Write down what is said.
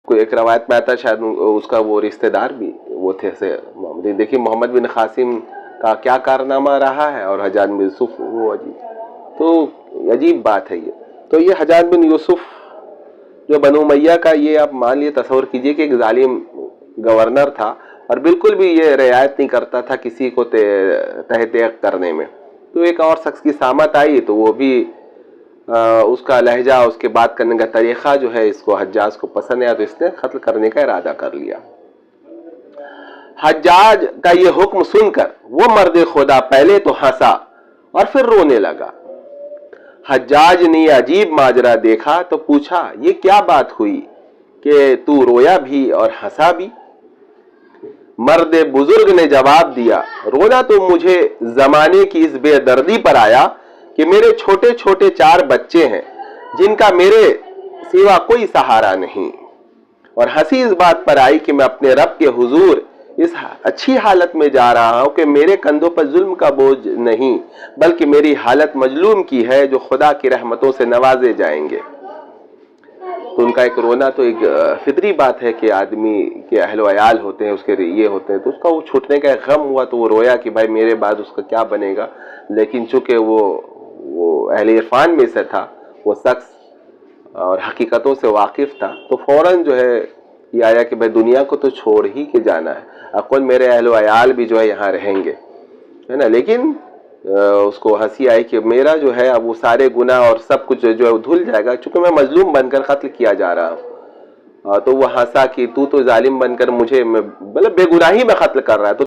کوئی ایک روایت میں آتا ہے شاید اس کا وہ رشتہ دار بھی وہ تھے سے محمد. دیکھیے محمد بن قاسم کا کیا کارنامہ رہا ہے اور حجاج بن یوسف وہ عجیب. تو عجیب بات ہے یہ. تو یہ حجاج بن یوسف جو بنو امیہ کا، یہ آپ مان لیے تصور کیجئے کہ ایک ظالم گورنر تھا اور بالکل بھی یہ رعایت نہیں کرتا تھا کسی کو تحت کرنے میں. تو ایک اور شخص کی سامت آئی تو وہ بھی اس کا لہجہ، اس کے بات کرنے کا طریقہ جو ہے اس کو حجاج کو پسند آیا تو اس نے قتل کرنے کا ارادہ کر لیا. حجاج کا یہ حکم سن کر وہ مرد خدا پہلے تو ہنسا اور پھر رونے لگا. حجاج نے یہ عجیب ماجرا دیکھا تو پوچھا یہ کیا بات ہوئی کہ تو رویا بھی اور ہنسا بھی؟ مرد بزرگ نے جواب دیا رونا تو مجھے زمانے کی اس بے دردی پر آیا کہ میرے چھوٹے چھوٹے 4 بچے ہیں جن کا میرے سوا کوئی سہارا نہیں، اور ہنسی اس بات پر آئی کہ میں اپنے رب کے حضور اس اچھی حالت میں جا رہا ہوں کہ میرے کندھوں پر ظلم کا بوجھ نہیں بلکہ میری حالت مظلوم کی ہے جو خدا کی رحمتوں سے نوازے جائیں گے. تو ان کا ایک رونا تو ایک فطری بات ہے کہ آدمی کے اہل و عیال ہوتے ہیں، اس کے یہ ہوتے ہیں، تو اس کا وہ چھوٹنے کا ایک غم ہوا تو وہ رویا کہ بھائی میرے بعد اس کا کیا بنے گا. لیکن چونکہ وہ اہل عرفان میں سے تھا، وہ شخص اور حقیقتوں سے واقف تھا، تو فوراً جو ہے یہ آیا کہ بھائی دنیا کو تو چھوڑ ہی کے جانا ہے، اقول میرے اہل و عیال بھی جو ہے یہاں رہیں گے، ہے نا. لیکن اس کو ہنسی آئی کہ میرا جو ہے اب وہ سارے گناہ اور سب کچھ جو ہے دھل جائے گا چونکہ میں مظلوم بن کر قتل کیا جا رہا ہوں. تو وہ ہنسا کہ تو ظالم بن کر مجھے مطلب بے گناہی میں قتل کر رہا ہے تو